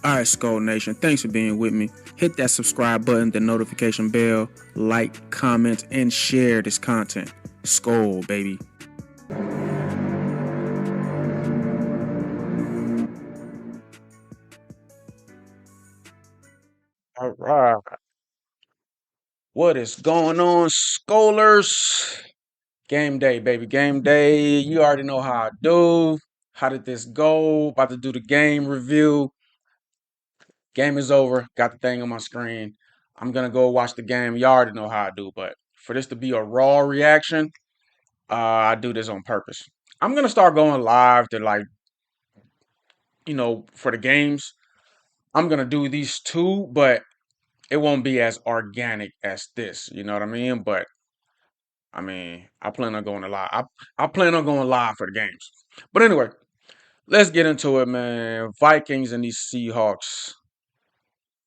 Alright, Skull Nation, thanks for being with me. Hit that subscribe button, the notification bell, like, comment, and share this content. Skull, baby. All right. What is going on, Skullers? Game day, baby. Game day. You already know how I do. How did this go? About to do the game review. Game is over. Got the thing on my screen. I'm going to go watch the game. You already know how I do. But for this to be a raw reaction, I do this on purpose. I'm going to start going live to for the games. I'm going to do these two, but it won't be as organic as this. You know what I mean? But I plan on going live. I plan on going live for the games. But anyway, let's get into it, man. Vikings and these Seahawks.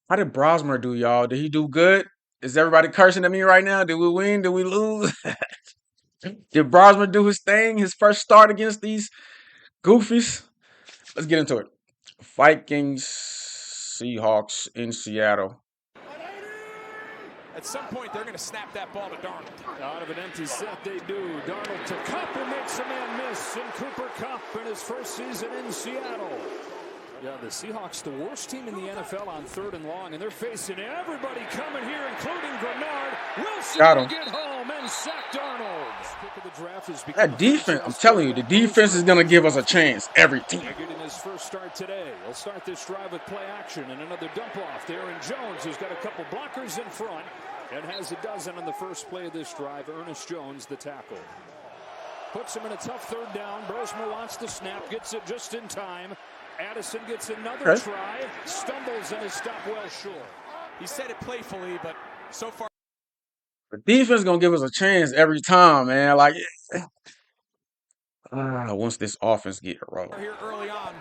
How did Brosmer do, y'all? Did he do good? Is everybody cursing at me right now? Did we win? Did we lose? Did Brosmer do his thing? His first start against these goofies? Let's get into it. Vikings, Seahawks in Seattle. At some point, they're going to snap that ball to Darnold. Out of an empty set, they do. Darnold to Kupp, and makes a man miss. And Cooper Kupp in his first season in Seattle. Yeah, the Seahawks, the worst team in the NFL on 3rd and long, and they're facing everybody coming here, including Grenard. Wilson Got to him. get home and sack Darnold. Pick of the draft is That defense, I'm telling you, the defense is going to give us a chance every team. Getting his first start today. He'll start this drive with play action and another dump off to Aaron Jones, who's got a couple blockers in front and has a dozen on the first play of this drive. Ernest Jones, the tackle. Puts him in a tough 3rd down. Brosmer wants the snap, gets it just in time. Addison gets another try, stumbles and is stopped well short. He said it playfully, but so far The defense is going to give us a chance every time, man. Once this offense get rolling. Here early on,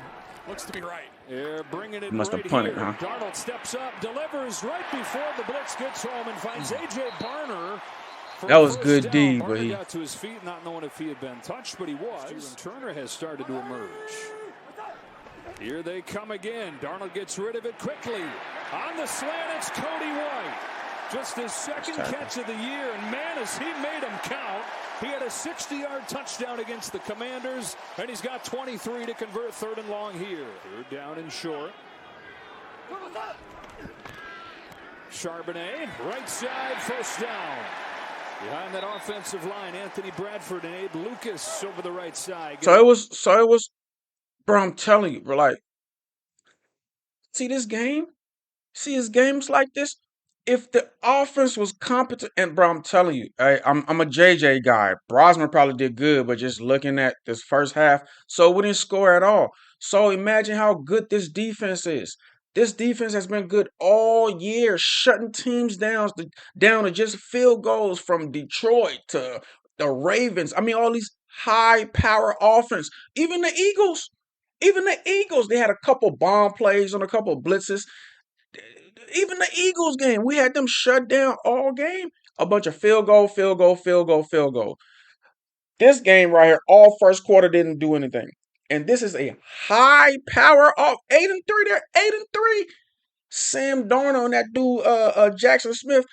looks to be right. They're bringing it Must have right punted, here. huh? Darnold steps up, delivers right before the blitz gets home and finds A.J. Barner. That was good D, but he got to his feet, not knowing if he had been touched, but he was. And Turner has started to emerge. Here they come again. Darnold gets rid of it quickly. On the slant, it's Cody White. Just his second catch of the year, and man, has he made him count. He had a 60-yard touchdown against the Commanders, and he's got 23 to convert 3rd and long here. 3rd down and short. Charbonnet, right side, first down. Behind that offensive line, Anthony Bradford and Abe Lucas over the right side. So it was, bro, I'm telling you, bro, see this game? See his games like this? If the offense was competent, and bro, I'm telling you, I'm a JJ guy. Brosmer probably did good, but just looking at this first half, so we didn't score at all. So imagine how good this defense is. This defense has been good all year, shutting teams down to just field goals from Detroit to the Ravens. All these high power offense. Even the Eagles, they had a couple bomb plays on a couple of blitzes. Even the Eagles game, we had them shut down all game. A bunch of field goal. This game right here, all first quarter didn't do anything. And this is a high power off 8-3. They're 8-3. Sam Darnold and that dude, Jackson Smith,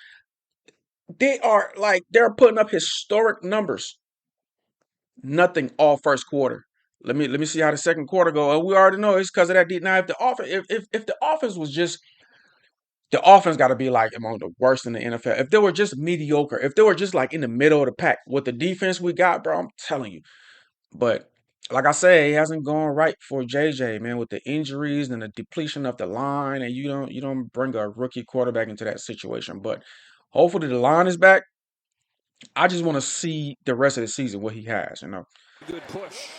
they're putting up historic numbers. Nothing all first quarter. Let me see how the second quarter go. We already know it's because of that. Now, if the offense, if the offense was just the offense got to be like among the worst in the NFL. If they were just mediocre, if they were just like in the middle of the pack with the defense we got, bro, I'm telling you. But like I say, it hasn't gone right for JJ, man, with the injuries and the depletion of the line, and you don't bring a rookie quarterback into that situation. But hopefully the line is back. I just want to see the rest of the season what he has, you know. Good push.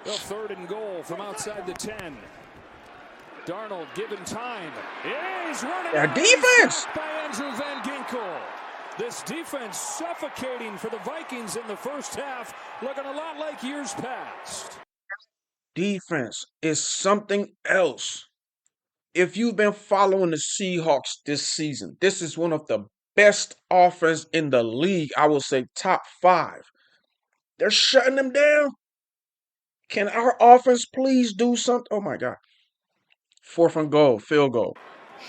The 3rd and goal from outside the 10. Darnold given time. He's running. That defense by Andrew Van Ginkel. This defense suffocating for the Vikings in the first half, looking a lot like years past. Defense is something else. If you've been following the Seahawks this season, this is one of the best offense in the league. I will say top 5. They're shutting them down. Can our offense please do something? Oh my God. 4th and goal, field goal.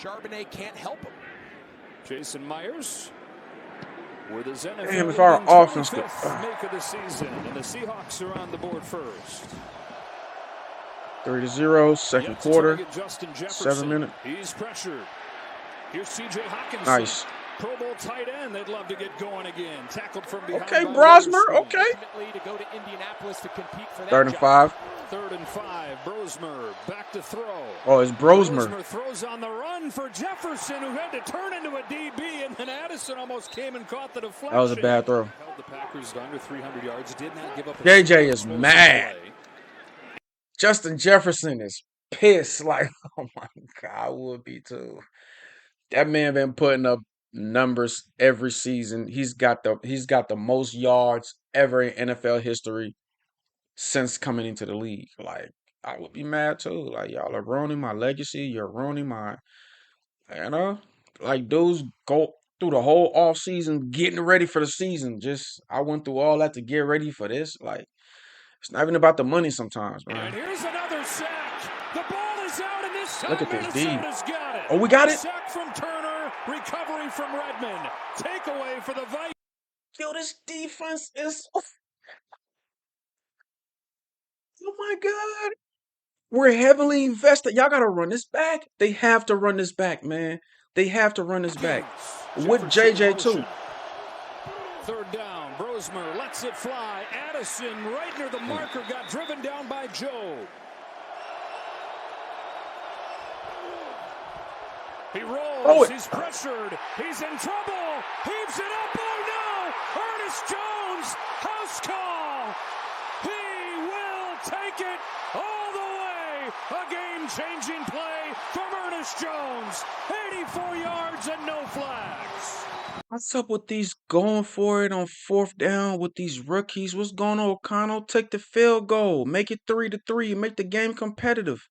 Charbonnet can't help him. Jason Myers with his NFL Damn, if our offense could. make of the season, and the Seahawks are on the board first. 3-0, second quarter, 7 minutes. He's pressured. Here's C.J. Hawkins. Nice. Pro Bowl tight end. They'd love to get going again. Tackled from behind. Okay, Brosmer. Okay. To go to Indianapolis to compete for that 3rd and 5. 3rd and 5. Brosmer back to throw. Oh, it's Brosmer. Brosmer throws on the run for Jefferson, who had to turn into a DB, and then Addison almost came and caught the deflection. That was a bad throw. Held the Packers to under 300 yards. Did not give up. JJ is mad. Justin Jefferson is pissed. Like, oh my God, I would be too. That man been putting up numbers every season. He's got the most yards ever in NFL history since coming into the league. Like, I would be mad too. Like, y'all are ruining my legacy. You're ruining my, like, dudes go through the whole off season getting ready for the season. I went through all that to get ready for this. Like, it's not even about the money sometimes, man. And here's another sack. The ball is out, and this time Look at this D. Minnesota's got it. Oh, we got it. Sack from Turner, recovery from Redmond. Takeaway for the Vikings. Yo, this defense is. Oh my God. We're heavily invested. Y'all got to run this back. They have to run this back, man. They have to run this back. With JJ, too. 3rd down. Brosmer lets it fly. Addison right near the marker. Got driven down by Joe. He rolls. He's pressured. He's in trouble. Heaves it up. Oh, no. Ernest Jones. House call. He will take it all the way. A game-changing play from Ernest Jones. 84 yards and no flags. What's up with these going for it on 4th down with these rookies? What's going on, O'Connell? Take the field goal. Make it 3-3. Make the game competitive.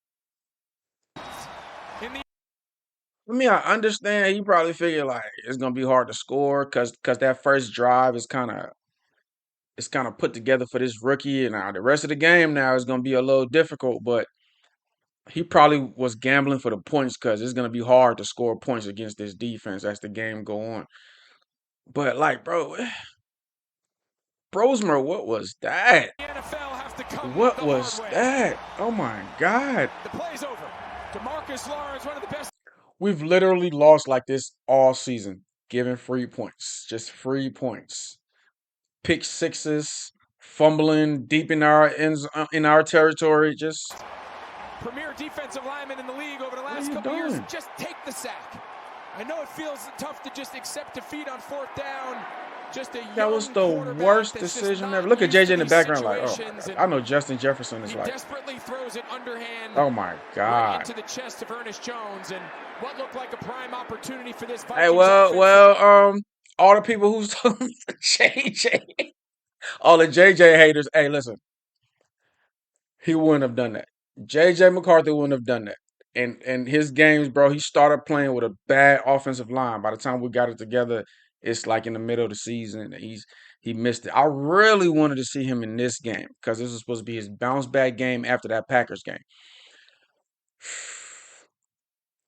I understand he probably figured like it's gonna be hard to score because that first drive is kind of put together for this rookie, and now the rest of the game now is gonna be a little difficult. But he probably was gambling for the points because it's gonna be hard to score points against this defense as the game go on. But like, bro, Brosmer, what was that? What was that? Oh my God! The play's over. DeMarcus Lawrence, one of the best. We've literally lost like this all season, giving free points, just free points. Pick sixes, fumbling deep in our territory. Just premier defensive lineman in the league over the last couple years. Just take the sack. I know it feels tough to just accept defeat on 4th down. That was the worst decision ever. Look at JJ in the background, like, oh, I know Justin Jefferson is like. Desperately throws it underhand. Oh my God! Right into the chest of Ernest Jones, and what looked like a prime opportunity for this. Hey, well, all the people who's talking to JJ, all the JJ haters. Hey, listen, he wouldn't have done that. JJ McCarthy wouldn't have done that. And his games, bro, he started playing with a bad offensive line. By the time we got it together, it's like in the middle of the season. He missed it. I really wanted to see him in this game because this was supposed to be his bounce back game after that Packers game.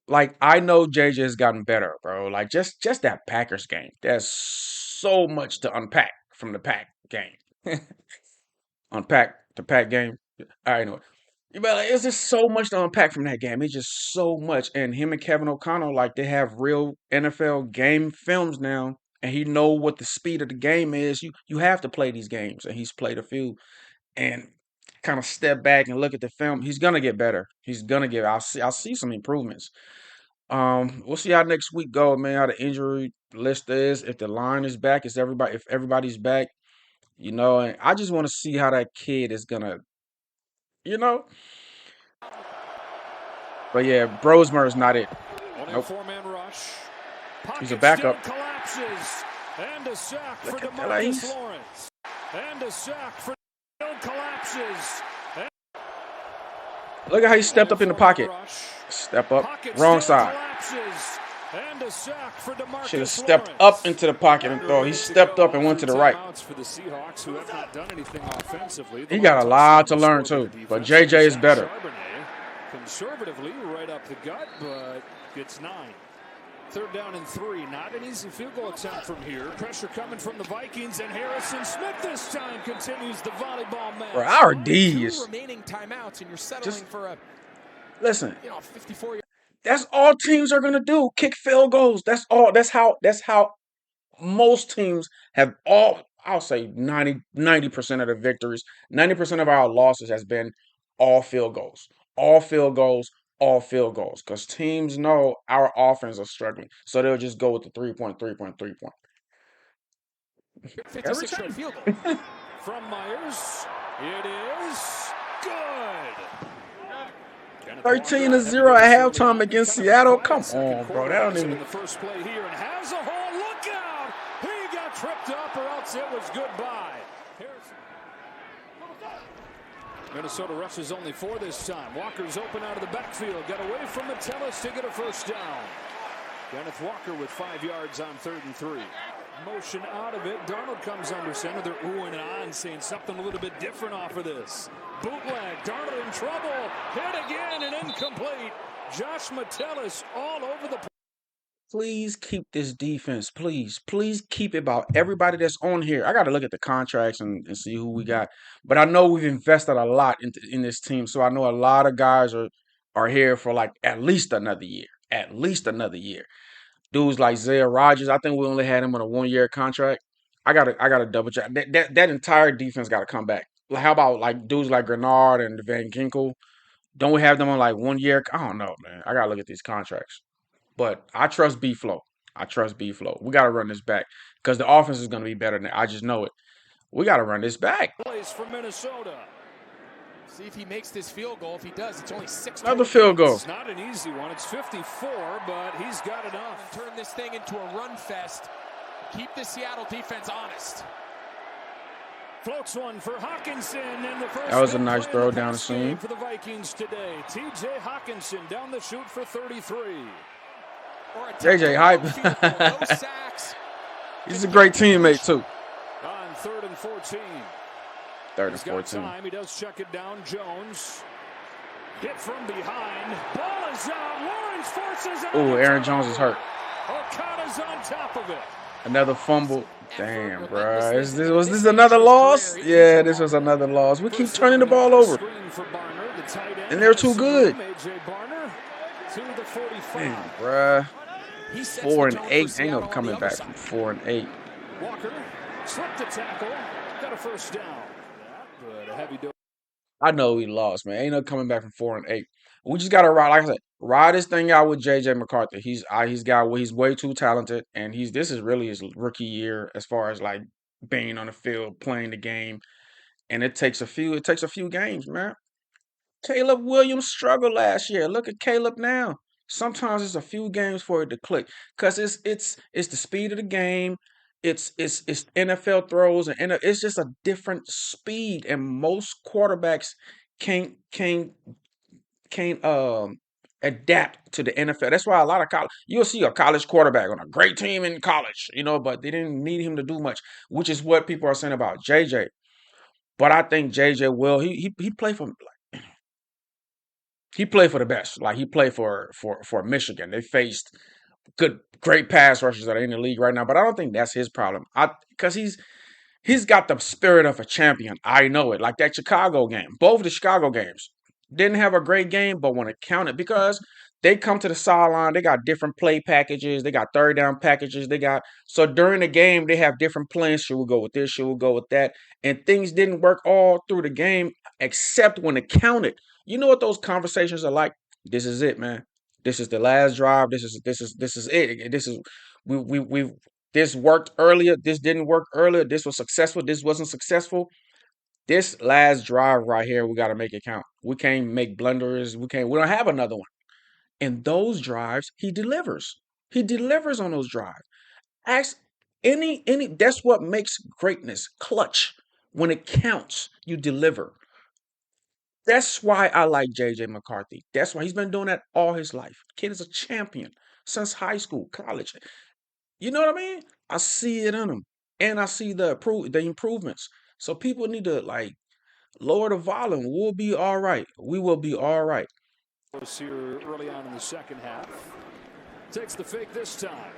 Like, I know JJ has gotten better, bro. Like, just that Packers game. There's so much to unpack from the Pack game. Unpack the Pack game. I know. But like, it's just so much to unpack from that game. It's just so much. And him and Kevin O'Connell, like, they have real NFL game films now. And he know what the speed of the game is. You have to play these games. And he's played a few. And kind of step back and look at the film. He's gonna get better. I'll see some improvements. We'll see how next week go, man. How the injury list is. If the line is back, if everybody's back, and I just want to see how that kid is gonna, But yeah, Brosmer is not it. Nope. He's a backup. Collapses. And a sack for DeMarcus Lawrence. And a sack for collapses. Look at how he stepped up in the pocket. Step up. Wrong side. Should have stepped up into the pocket and throw. He stepped up and went to the right. He got a lot to learn too. But JJ is better. conservatively right up the gut, but gets 9. 3rd down and 3. Not an easy field goal attempt from here. Pressure coming from the Vikings, and Harrison Smith this time continues the volleyball match. Bro, our D is remaining timeouts, and you're settling for a listen. 54. That's all teams are gonna do. Kick field goals. That's all. That's how most teams have all. I'll say 90% of the victories, 90% of our losses has been all field goals. All field goals, all field goals. Because teams know our offense are struggling. So they'll just go with the 3-point. 56-yard field goal. From Myers, it is good. 13-0 at halftime against Seattle. Come on, bro. That don't even. The first play here and has a hole. Look out! He got tripped up, or else it was goodbye. Minnesota rushes only 4 this time. Walker's open out of the backfield. Got away from Metellus to get a first down. Kenneth Walker with 5 yards on 3rd and 3. Motion out of it. Darnold comes under center. They're oohing and ahhing, saying something a little bit different off of this. Bootleg. Darnold in trouble. Hit again and incomplete. Josh Metellus all over the place. Please keep this defense. Please keep it about everybody that's on here. I got to look at the contracts and see who we got. But I know we've invested a lot in this team. So I know a lot of guys are here for like at least another year. At least another year. Dudes like Zaire Rodgers, I think we only had him on a 1-year contract. I gotta double check. That entire defense gotta come back. Like, how about like dudes like Grenard and Van Ginkel? Don't we have them on like 1 year? I don't know, man. I gotta look at these contracts. But I trust B-Flow. We gotta run this back. Because the offense is gonna be better than that. I just know it. We gotta run this back. Plays for Minnesota. See if he makes this field goal. If he does, it's only 6. Another field goal. It's not an easy one. It's 54, but he's got enough. Turn this thing into a run fest. Keep the Seattle defense honest. Floats one for Hawkinson in the first. That was a nice throw down the seam for the Vikings today. T.J. Hawkinson down the chute for 33. JJ hype. No sacks. He's a great teammate too. On 3rd and 14. 3rd and 14. Time. He does check it down. Jones hit from behind. Ball is out. Lawrence forces it. Oh, Aaron Jones is hurt. Okada's on top of it. Another fumble. Damn, bro. Was this another loss? Yeah, this was another loss. We keep turning the ball over. And they're too good. Damn, bro. 4 and 8. Ain't no coming back from 4 and 8. Walker slipped the tackle. Got a first down. But a heavy dose. I know we lost, man. Ain't no coming back from 4 and 8. We just gotta ride, like I said, ride this thing out with JJ McCarthy. He's way too talented, and this is really his rookie year as far as like being on the field, playing the game. And it takes a few games, man. Caleb Williams struggled last year. Look at Caleb now. Sometimes it's a few games for it to click. Cause it's the speed of the game. It's NFL throws, and it's just a different speed, and most quarterbacks can't adapt to the NFL. That's why a lot of you'll see a college quarterback on a great team in college, but they didn't need him to do much, which is what people are saying about JJ. But I think JJ will. He played for the best. Like he played for Michigan. They faced great pass rushers that are in the league right now, but I don't think that's his problem. Because he's got the spirit of a champion. I know it. Like that Chicago game, both the Chicago games didn't have a great game, but when it counted, because they come to the sideline, they got different play packages, they got 3rd down packages, so during the game they have different plans. Should we go with this? Should we go with that? And things didn't work all through the game except when it counted. You know what those conversations are like? This is it, man. This is the last drive. This is it. This worked earlier. This didn't work earlier. This was successful. This wasn't successful. This last drive right here, we got to make it count. We can't make blunders. We don't have another one. And those drives, he delivers. He delivers on those drives. Ask that's what makes greatness clutch. When it counts, you deliver. That's why I like JJ McCarthy. That's why he's been doing that all his life. Kid is a champion since high school, college. You know what I mean? I see it in him. And I see the improvements. So people need to lower the volume. We'll be all right. We will be all right. Here early on in the second half. Takes the fake this time.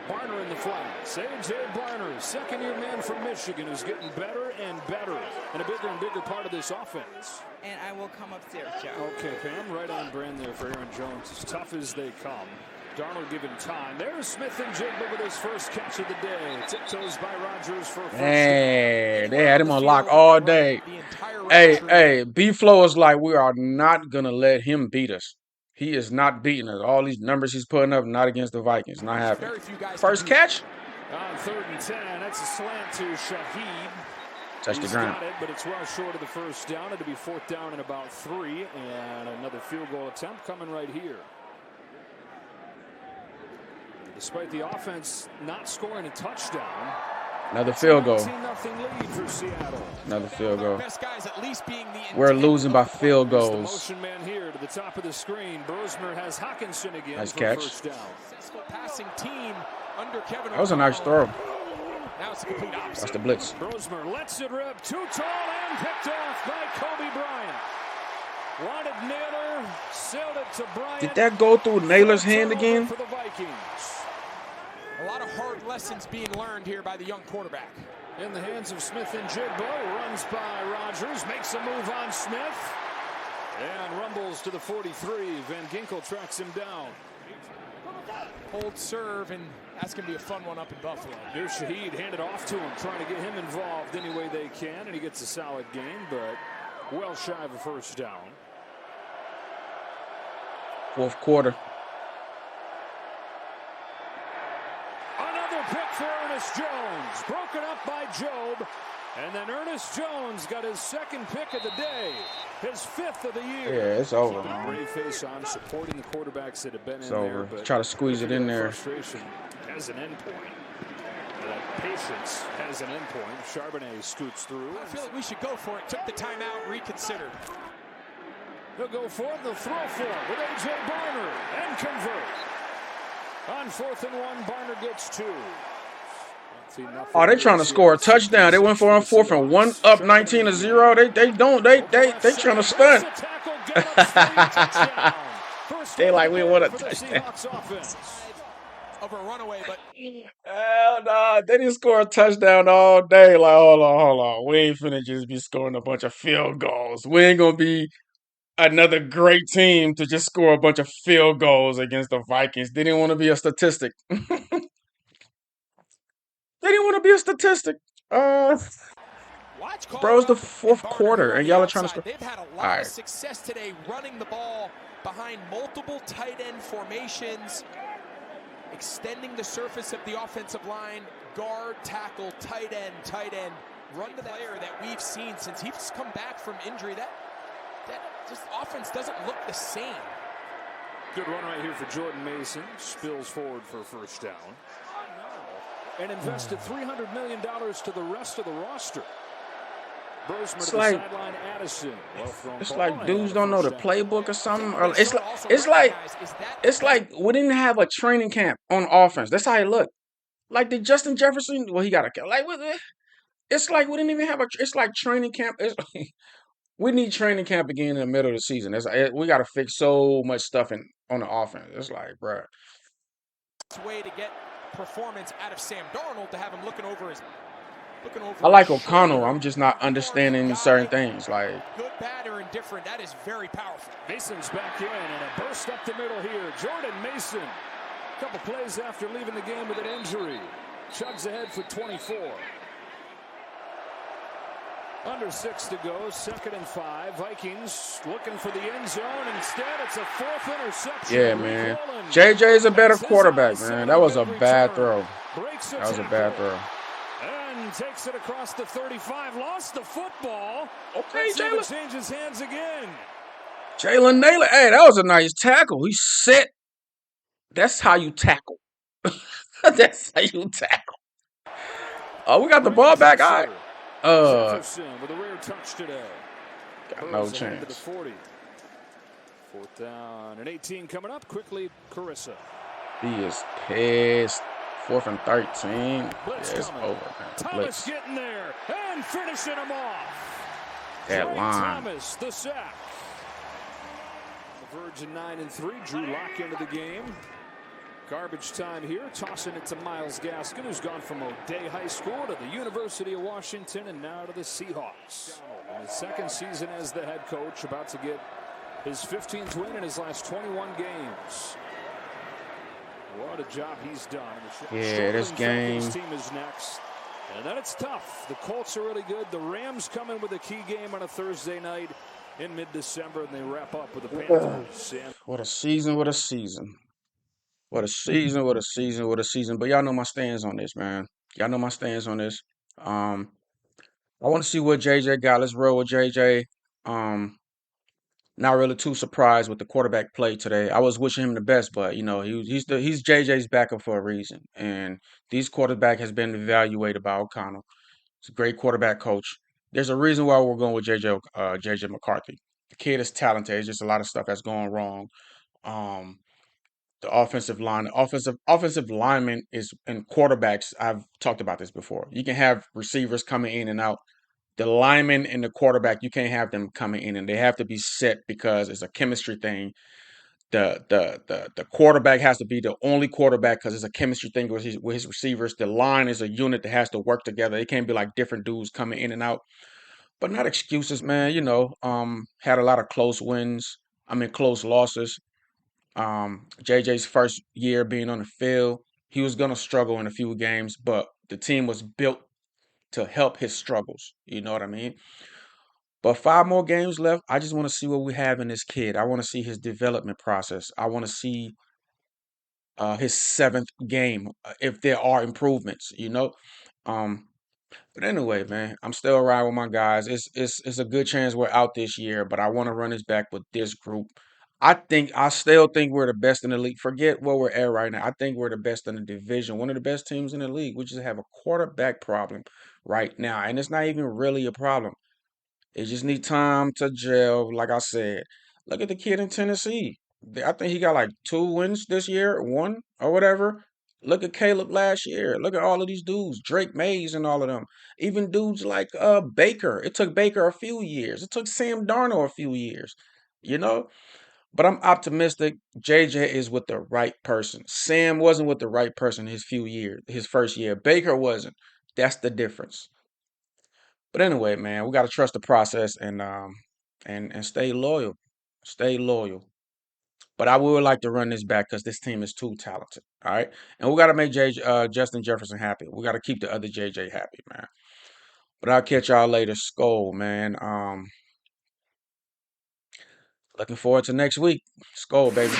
Barner in the flats. A.J. Barner, second-year man from Michigan, who's getting better and better and a bigger and bigger part of this offense. And I will come upstairs, Joe. Okay, Pam, right on brand there for Aaron Jones. As tough as they come. Darnold given time. There's Smith and Jigba with his first catch of the day. Tiptoes by Rodgers for a first. Hey, they had him on lock all day. Hey, B-Flow is like, we are not going to let him beat us. He is not beating us. All these numbers he's putting up, not against the Vikings. Not happening. First catch? On 3rd and 10, that's a slant to Shaheed. Touch the ground. Got it, but it's well short of the first down. It'll be 4th down and about 3. And another field goal attempt coming right here. Despite the offense not scoring a touchdown. Another field goal. Lead for Seattle. Another field goal. We're losing by field goals. Motion man here to the top of the screen. Brosmer has Hawkinson again. Nice for catch. First down. Passing team under Kevin. That was a nice throw. Now it's a complete opposite. That's the blitz. Brosmer lets it rip. Too tall and picked off by Kobe Bryant. Wanted Naylor. Sailed it to Bryant. Did that go through Naylor's hand again? For the Vikings. A lot of hard lessons being learned here by the young quarterback. In the hands of Smith and Jigba, runs by Rodgers, makes a move on Smith, and rumbles to the 43. Van Ginkel tracks him down. Hold serve, and that's going to be a fun one up in Buffalo. Here's Shaheed, handed off to him, trying to get him involved any way they can, and he gets a solid gain, but well shy of a first down. 4th quarter. Pick for Ernest Jones, broken up by Job, and then Ernest Jones got his 2nd pick of the day, his 5th of the year. Yeah, it's over, man. Great face on, supporting the quarterbacks that have been It's in over. there. But try to squeeze it in there. Frustration has an end point. That patience has an end point. Charbonnet scoots through. I feel like we should go for it. Took the timeout, reconsidered. They'll go for it. They'll throw for it with A.J. Barner and convert. On 4th and 1, Barner gets 2. Oh, they trying to score a touchdown. They went for on 4th and 1, up 19-0. They trying to stunt. They like, we want a touchdown. Of a runaway, but hell no, they didn't score a touchdown all day. Like, hold on. We ain't finna just be scoring a bunch of field goals. We ain't gonna be another great team to just score a bunch of field goals against the Vikings. They didn't want to be a statistic. They didn't want to be a statistic. Bro, it's the 4th quarter, and y'all are trying to score. They've had a lot of success today running the ball behind multiple tight end formations, extending the surface of the offensive line, guard, tackle, tight end, run to the player that we've seen since he's come back from injury. That just offense doesn't look the same. Good run right here for Jordan Mason. Spills forward for a first down. And invested $300 million to the rest of the roster. Brosmer to the sideline, Addison. It's like dudes don't know the playbook or something. Or it's like we didn't have a training camp on offense. That's how it looked. Like the Justin Jefferson, well, he got a like. It's like we didn't even have a. It's like training camp. We need training camp again in the middle of the season. We got to fix so much stuff on the offense. It's like, bro. It's a way to get performance out of Sam Darnold to have him looking over his. I like O'Connell. I'm just not understanding certain things. Like good, bad, or indifferent. That is very powerful. Mason's back in and a burst up the middle here. Jordan Mason, a couple plays after leaving the game with an injury, chugs ahead for 24. Under 6 to go, 2nd and 5. Vikings looking for the end zone. Instead, it's a 4th interception. Yeah, man. JJ is a better quarterback, man. That was a bad throw. That was a bad throw. And takes it across the 35. Lost the football. Okay, Jalen. Changes hands again. Jalen Naylor. Hey, that was a nice tackle. He set. That's how you tackle. That's how you tackle. Oh, we got the ball back. All right. Jefferson with a rare touch today. Got no chance. To the 40. 4th down and 18 coming up quickly. Carissa. He is pissed. 4th and 13. Blitz yeah, it's coming. over, man. Thomas Blitz. getting there and finishing him off. That line. Thomas, the sack. Virgin 9-3. Drew Lock into the game. Garbage time here. Tossing it to Myles Gaskin, who's gone from O'Day High School to the University of Washington and now to the Seahawks. In his second season as the head coach, about to get his 15th win in his last 21 games. What a job he's done. Yeah, this game. His team is next. And then it's tough. The Colts are really good. The Rams come in with a key game on a Thursday night in mid-December, and they wrap up with the Panthers. What a season, what a season. What a season, what a season, what a season. But y'all know my stance on this, man. Y'all know my stance on this. I want to see what JJ got. Let's roll with JJ. Not really too surprised with the quarterback play today. I was wishing him the best, but you know he's JJ's backup for a reason, and these quarterback has been evaluated by O'Connell. He's a great quarterback coach. There's a reason why we're going with JJ McCarthy. The kid is talented. It's just a lot of stuff that's going wrong. The offensive line, offensive lineman is and quarterbacks. I've talked about this before. You can have receivers coming in and out. The lineman and the quarterback, you can't have them coming in, and they have to be set because it's a chemistry thing. The quarterback has to be the only quarterback because it's a chemistry thing with his receivers. The line is a unit that has to work together. It can't be like different dudes coming in and out. But not excuses, man. Had a lot of close wins. Close losses. JJ's first year being on the field, he was gonna struggle in a few games, but the team was built to help his struggles. You know what I mean? But 5 more games left. I just want to see what we have in this kid. I want to see his development process. I want to see his 7th game if there are improvements. Um, but anyway, man, I'm still riding with my guys. It's a good chance we're out this year, but I want to run this back with this group. I still think we're the best in the league. Forget where we're at right now. I think we're the best in the division, one of the best teams in the league. We just have a quarterback problem right now, and it's not even really a problem. It just need time to gel. Like I said, look at the kid in Tennessee. I think he got like 2 wins this year, one or whatever. Look at Caleb last year. Look at all of these dudes, Drake Mays and all of them. Even dudes like Baker. It took Baker a few years. It took Sam Darnold a few years. You know, but I'm optimistic. JJ is with the right person. Sam wasn't with the right person his first year. Baker wasn't. That's the difference. But anyway, man, we got to trust the process and stay loyal. Stay loyal. But I would like to run this back because this team is too talented. All right. And we got to make Justin Jefferson happy. We got to keep the other JJ happy, man. But I'll catch y'all later. Skull, man. Looking forward to next week. Skull, baby.